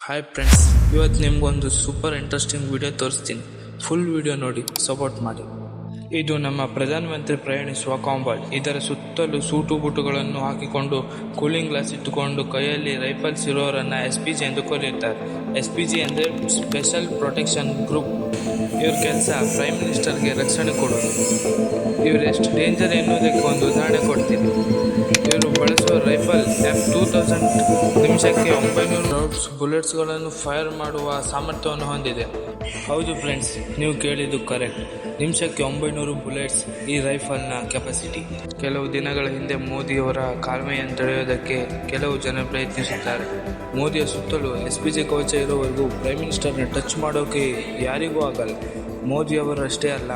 Hi friends, ಇವತ್ತು ನಿಮ್ಗೊಂದು super interesting video ತೋರಿಸ್ತೀನಿ. ಫುಲ್ ವಿಡಿಯೋ ನೋಡಿ ಸಪೋರ್ಟ್ ಮಾಡಿ. ಇದು ನಮ್ಮ ಪ್ರಧಾನಮಂತ್ರಿ ಪ್ರಯಾಣಿಸುವ ಕಾಂವಾಯ್. ಇದರ ಸುತ್ತಲೂ ಸೂಟು ಬೂಟುಗಳನ್ನು ಹಾಕಿಕೊಂಡು ಕೂಲಿಂಗ್ ಗ್ಲಾಸ್ ಇಟ್ಟುಕೊಂಡು ಕೈಯಲ್ಲಿ ರೈಫಲ್ಸ್ ಇರೋರನ್ನು SPG ಎಂದು ಕರೆಯುತ್ತಾರೆ. SPG ಅಂದರೆ ಸ್ಪೆಷಲ್ ಪ್ರೊಟೆಕ್ಷನ್ ಗ್ರೂಪ್. ಇವ್ರ ಕೆಲಸ ಪ್ರೈಮ್ ಮಿನಿಸ್ಟರ್ಗೆ ರಕ್ಷಣೆ ಕೊಡೋದು. ಇವರು ಎಷ್ಟು ಡೇಂಜರ್ ಎನ್ನುವುದಕ್ಕೆ ಒಂದು ಉದಾಹರಣೆ ಕೊಡ್ತೀನಿ. ಇವರು ಬಳಸುವ ರೈಫಲ್ M2000 ನಿಮಿಷಕ್ಕೆ 900 ಬುಲೆಟ್ಸ್ಗಳನ್ನು ಫೈರ್ ಮಾಡುವ ಸಾಮರ್ಥ್ಯವನ್ನು ಹೊಂದಿದೆ. ಹೌದು ಫ್ರೆಂಡ್ಸ್, ನೀವು ಕೇಳಿದ್ದು ಕರೆಕ್ಟ್. ನಿಮಿಷಕ್ಕೆ 900 ಬುಲೆಟ್ಸ್ ಈ ರೈಫಲ್ನ ಕೆಪಾಸಿಟಿ. ಕೆಲವು ದಿನಗಳ ಹಿಂದೆ ಮೋದಿಯವರ ಕಾಲ್ಮೆಯನ್ನು ತಡೆಯೋದಕ್ಕೆ ಕೆಲವು ಜನ ಪ್ರಯತ್ನಿಸುತ್ತಾರೆ. ಮೋದಿಯ ಸುತ್ತಲೂ SPG ಕವಚ ಇರುವವರೆಗೂ ಪ್ರೈಮ್ ಮಿನಿಸ್ಟರ್ನ ಟಚ್ ಮಾಡೋಕೆ ಯಾರಿಗೂ ಆಗಲ್ಲ. ಮೋದಿಯವರಷ್ಟೇ ಅಲ್ಲ,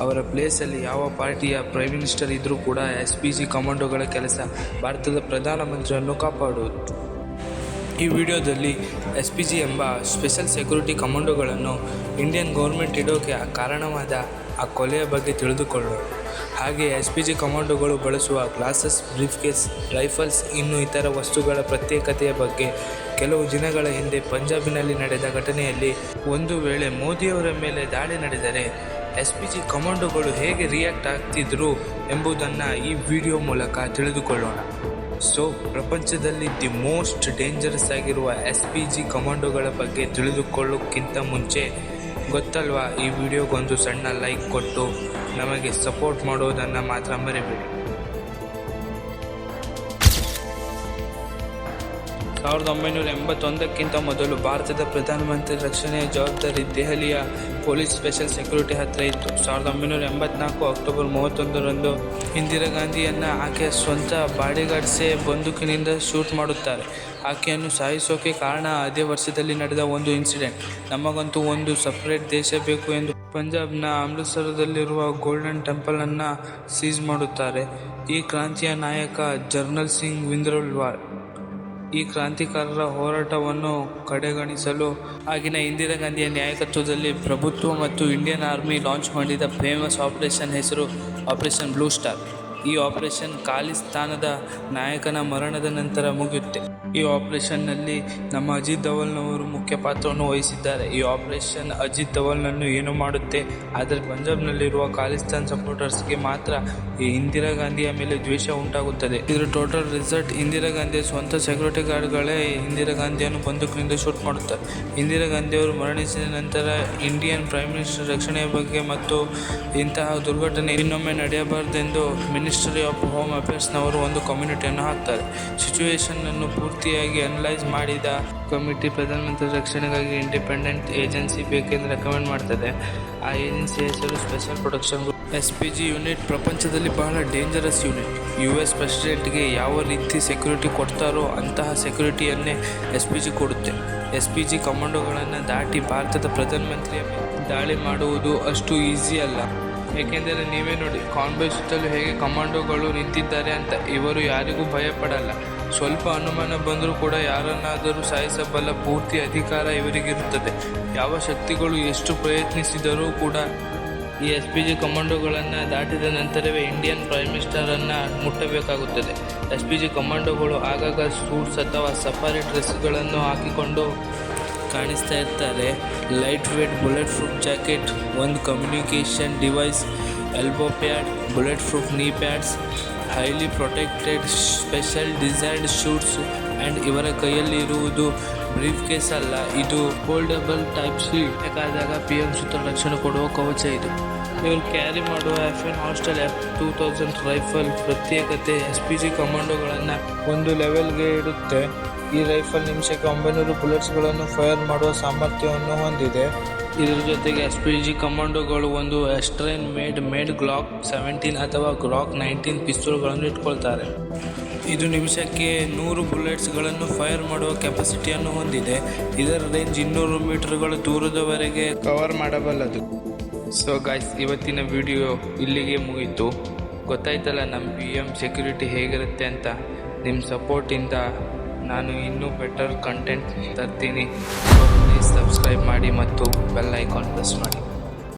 ಅವರ ಪ್ಲೇಸಲ್ಲಿ ಯಾವ ಪಾರ್ಟಿಯ ಪ್ರೈಮ್ ಮಿನಿಸ್ಟರ್ ಇದ್ದರೂ ಕೂಡ SPG ಕಮಾಂಡೋಗಳ ಕೆಲಸ ಭಾರತದ ಪ್ರಧಾನಮಂತ್ರಿಯನ್ನು ಕಾಪಾಡುವುದು. ಈ ವಿಡಿಯೋದಲ್ಲಿ SPG ಎಂಬ ಸ್ಪೆಷಲ್ ಸೆಕ್ಯೂರಿಟಿ ಕಮಾಂಡೋಗಳನ್ನು ಇಂಡಿಯನ್ ಗೌರ್ಮೆಂಟ್ ಇಡೋಕೆ ಕಾರಣವಾದ ಆ ಕೊಲೆಯ ಬಗ್ಗೆ ತಿಳಿದುಕೊಳ್ಳೋಣ. ಹಾಗೆ SPG ಕಮಾಂಡೋಗಳು ಬಳಸುವ ಗ್ಲಾಸಸ್, ಬ್ರೀಫ್ಕೇಸ್, ರೈಫಲ್ಸ್ ಇನ್ನೂ ಇತರ ವಸ್ತುಗಳ ಪ್ರತ್ಯೇಕತೆಯ ಬಗ್ಗೆ. ಕೆಲವು ದಿನಗಳ ಹಿಂದೆ ಪಂಜಾಬಿನಲ್ಲಿ ನಡೆದ ಘಟನೆಯಲ್ಲಿ ಒಂದು ವೇಳೆ ಮೋದಿಯವರ ಮೇಲೆ ದಾಳಿ ನಡೆದರೆ SPG ಕಮಾಂಡೋಗಳು ಹೇಗೆ ರಿಯಾಕ್ಟ್ ಆಗ್ತಿದ್ರು ಎಂಬುದನ್ನು ಈ ವಿಡಿಯೋ ಮೂಲಕ ತಿಳಿದುಕೊಳ್ಳೋಣ. ಸೊ, ಪ್ರಪಂಚದಲ್ಲಿ ದಿ ಮೋಸ್ಟ್ ಡೇಂಜರಸ್ ಆಗಿರುವ SPG ಕಮಾಂಡೋಗಳ ಬಗ್ಗೆ ತಿಳಿದುಕೊಳ್ಳೋಕ್ಕಿಂತ ಮುಂಚೆ ಗೊತ್ತಲ್ವಾ, ಈ ವಿಡಿಯೋಗೊಂದು ಸಣ್ಣ ಲೈಕ್ ಕೊಟ್ಟು ನಮಗೆ ಸಪೋರ್ಟ್ ಮಾಡೋದನ್ನು ಮಾತ್ರ ಮರಿಬೇಡಿ. 1981ಕ್ಕಿಂತ ಮೊದಲು ಭಾರತದ ಪ್ರಧಾನಮಂತ್ರಿ ರಕ್ಷಣೆಯ ಜವಾಬ್ದಾರಿ ದೆಹಲಿಯ ಪೊಲೀಸ್ ಸ್ಪೆಷಲ್ ಸೆಕ್ಯೂರಿಟಿ ಹತ್ತಿರ ಇತ್ತು. 1984 ಅಕ್ಟೋಬರ್ 31ರಂದು ಇಂದಿರಾ ಗಾಂಧಿಯನ್ನು ಆಕೆಯ ಸ್ವಂತ ಬಾಡಿಗಾರ್ಡ್ಸೇ ಬಂದೂಕಿನಿಂದ ಶೂಟ್ ಮಾಡುತ್ತಾರೆ. ಆಕೆಯನ್ನು ಸಾಯಿಸೋಕೆ ಕಾರಣ ಅದೇ ವರ್ಷದಲ್ಲಿ ನಡೆದ ಒಂದು ಇನ್ಸಿಡೆಂಟ್. ನಮಗಂತೂ ಒಂದು ಸಪರೇಟ್ ದೇಶ ಬೇಕು ಎಂದು ಪಂಜಾಬ್ನ ಅಮೃತಸರದಲ್ಲಿರುವ ಗೋಲ್ಡನ್ ಟೆಂಪಲ್ ಅನ್ನು ಸೀಸ್ ಮಾಡುತ್ತಾರೆ. ಈ ಕ್ರಾಂತಿಯ ನಾಯಕ ಜರ್ನಲ್ ಸಿಂಗ್ ಭಿಂದ್ರನ್ವಾಲಾ. ಈ ಕ್ರಾಂತಿಕಾರರ ಹೋರಾಟವನ್ನು ಕಡೆಗಣಿಸಲು ಆಗಿನ ಇಂದಿರಾ ಗಾಂಧಿಯ ನಾಯಕತ್ವದಲ್ಲಿ ಪ್ರಭುತ್ವ ಮತ್ತು ಇಂಡಿಯನ್ ಆರ್ಮಿ ಲಾಂಚ್ ಮಾಡಿದ ಫೇಮಸ್ ಆಪರೇಷನ್ ಹೆಸರು ಆಪರೇಷನ್ ಬ್ಲೂ ಸ್ಟಾರ್. ಈ ಆಪರೇಷನ್ ಖಾಲಿಸ್ತಾನದ ನಾಯಕನ ಮರಣದ ನಂತರ ಮುಗಿಯುತ್ತೆ. ಈ ಆಪರೇಷನ್ನಲ್ಲಿ ನಮ್ಮ ಅಜಿತ್ ದವಲ್ನವರು ಮುಖ್ಯ ಪಾತ್ರವನ್ನು ವಹಿಸಿದ್ದಾರೆ. ಈ ಆಪರೇಷನ್ ಅಜಿತ್ ದವಲ್ನನ್ನು ಏನು ಮಾಡುತ್ತೆ, ಆದರೆ ಪಂಜಾಬ್ನಲ್ಲಿರುವ ಖಾಲಿಸ್ತಾನ್ ಸಪೋರ್ಟರ್ಸ್ಗೆ ಮಾತ್ರ ಈ ಇಂದಿರಾ ಗಾಂಧಿಯ ಮೇಲೆ ದ್ವೇಷ ಉಂಟಾಗುತ್ತದೆ. ಇದರ ಟೋಟಲ್ ರಿಸಲ್ಟ್, ಇಂದಿರಾ ಗಾಂಧಿಯ ಸ್ವಂತ ಸೆಕ್ಯೂರಿಟಿ ಗಾರ್ಡ್ಗಳೇ ಇಂದಿರಾ ಗಾಂಧಿಯನ್ನು ಬಂದೂಕಿನಿಂದ ಶೂಟ್ ಮಾಡುತ್ತಾರೆ. ಇಂದಿರಾ ಗಾಂಧಿಯವರು ಮರಣಿಸಿದ ನಂತರ ಇಂಡಿಯನ್ ಪ್ರೈಮ್ ಮಿನಿಸ್ಟರ್ ರಕ್ಷಣೆಯ ಬಗ್ಗೆ ಮತ್ತು ಇಂತಹ ದುರ್ಘಟನೆ ಇನ್ನೊಮ್ಮೆ ನಡೆಯಬಾರದೆಂದು ಮಿನಿಸ್ಟ್ರಿ ಆಫ್ ಹೋಮ್ ಅಫೇರ್ಸ್ನವರು ಒಂದು ಕಮ್ಯುನಿಟಿಯನ್ನು ಹಾಕ್ತಾರೆ. ಸಿಚುವೇಶನ್ನನ್ನು ಪೂರ್ತಿಯಾಗಿ ಅನಲೈಸ್ ಮಾಡಿದ ಕಮಿಟಿ ಪ್ರಧಾನಮಂತ್ರಿ ರಕ್ಷಣೆಗಾಗಿ ಇಂಡಿಪೆಂಡೆಂಟ್ ಏಜೆನ್ಸಿ ಬೇಕೆಂದು ರೆಕಮೆಂಡ್ ಮಾಡ್ತದೆ. ಆ ಏಜೆನ್ಸಿ ಹೆಸರು special protection group. SPG unit ಪ್ರಪಂಚದಲ್ಲಿ ಬಹಳ ಡೇಂಜರಸ್ ಯೂನಿಟ್. US ಪ್ರೆಸಿಡೆಂಟ್ಗೆ ಯಾವ ರೀತಿ ಸೆಕ್ಯೂರಿಟಿ ಕೊಡ್ತಾರೋ ಅಂತಹ ಸೆಕ್ಯೂರಿಟಿಯನ್ನೇ SPG ಕೊಡುತ್ತೆ. SPG ಕಮಾಂಡೋಗಳನ್ನು ದಾಟಿ ಭಾರತದ ಪ್ರಧಾನಮಂತ್ರಿಯ ದಾಳಿ ಮಾಡುವುದು ಅಷ್ಟು ಈಸಿ ಅಲ್ಲ. ಏಕೆಂದರೆ ನೀವೇ ನೋಡಿ, ಕಾನ್ವಾಯ್ ಸುತ್ತಲೂ ಹೇಗೆ ಕಮಾಂಡೋಗಳು ನಿಂತಿದ್ದಾರೆ ಅಂತ. ಇವರು ಯಾರಿಗೂ ಭಯಪಡಲ್ಲ. ಸ್ವಲ್ಪ ಅನುಮಾನ ಬಂದರೂ ಕೂಡ ಯಾರನ್ನಾದರೂ ಸಾಯಿಸಬಲ್ಲ ಪೂರ್ತಿ ಅಧಿಕಾರ ಇವರಿಗಿರುತ್ತದೆ. ಯಾವ ಶಕ್ತಿಗಳು ಎಷ್ಟು ಪ್ರಯತ್ನಿಸಿದರೂ ಕೂಡ ಈ SPG ಕಮಾಂಡೋಗಳನ್ನು ದಾಟಿದ ನಂತರವೇ ಇಂಡಿಯನ್ ಪ್ರೈಮ್ ಮಿನಿಸ್ಟರನ್ನು ಮುಟ್ಟಬೇಕಾಗುತ್ತದೆ. SPG ಕಮಾಂಡೋಗಳು ಆಗಾಗ ಸೂಟ್ಸ್ ಅಥವಾ ಸಫಾರಿ ಡ್ರೆಸ್ಗಳನ್ನು ಹಾಕಿಕೊಂಡು ಕಾಣಿಸ್ತಾ ಇರ್ತಾರೆ. Light weight bullet proof jacket, ಒಂದು communication device, elbow pad, bullet proof knee pads, highly protected special designed suits and ಇವರ ಕೈಯಲ್ಲಿ ಇರುವುದು ಬ್ರೀಫ್ ಕೇಸ್ ಅಲ್ಲ, ಇದು ಫೋಲ್ಡಬಲ್ ಟೈಪ್ ಶೀಟ್. ಬೇಕಾದಾಗ PM ಸುತ್ತ ರಕ್ಷಣೆ ಕೊಡುವ ಕವಚ ಇದು. ಇವರು ಕ್ಯಾರಿ ಮಾಡುವ FN ಹಾಸ್ಟೆಲ್ F2000 ರೈಫಲ್ ಪ್ರತ್ಯೇಕತೆ SPG ಕಮಾಂಡೋಗಳನ್ನು ಒಂದು ಲೆವೆಲ್ಗೆ ಇಡುತ್ತೆ. ಈ ರೈಫಲ್ ನಿಮಿಷಕ್ಕೆ 900 ಬುಲೆಟ್ಸ್ಗಳನ್ನು ಫೈರ್ ಮಾಡುವ ಸಾಮರ್ಥ್ಯವನ್ನು ಹೊಂದಿದೆ. ಇದರ ಜೊತೆಗೆ SPG ಕಮಾಂಡೋಗಳು ಒಂದು ಎಸ್ಟ್ರೈನ್ ಮೇಡ್ ಗ್ಲಾಕ್ 17 ಅಥವಾ ಗ್ಲಾಕ್ 19 ಪಿಸ್ತೂಲ್ಗಳನ್ನು ಇಟ್ಕೊಳ್ತಾರೆ. ಇದು ನಿಮಿಷಕ್ಕೆ 100 ಬುಲೆಟ್ಸ್ಗಳನ್ನು ಫೈರ್ ಮಾಡುವ ಕೆಪಾಸಿಟಿಯನ್ನು ಹೊಂದಿದೆ. ಇದರ ರೇಂಜ್ 200 ಮೀಟರ್ಗಳ ದೂರದವರೆಗೆ ಕವರ್ ಮಾಡಬಲ್ಲದು. ಸೊ ಗೈಸ್, ಇವತ್ತಿನ ವಿಡಿಯೋ ಇಲ್ಲಿಗೆ ಮುಗೀತು. ಗೊತ್ತಾಯ್ತಲ್ಲ ನಮ್ಮ PM ಸೆಕ್ಯೂರಿಟಿ ಹೇಗಿರುತ್ತೆ ಅಂತ. ನಿಮ್ಮ ಸಪೋರ್ಟಿಂದ ನಾನು ಇನ್ನೂ ಬೆಟರ್ ಕಂಟೆಂಟ್ ತರ್ತೀನಿ. ಪ್ಲೀಸ್ ಸಬ್ಸ್ಕ್ರೈಬ್ ಮಾಡಿ ಮತ್ತು ಬೆಲ್ ಐಕಾನ್ ಪ್ರೆಸ್ ಮಾಡಿ.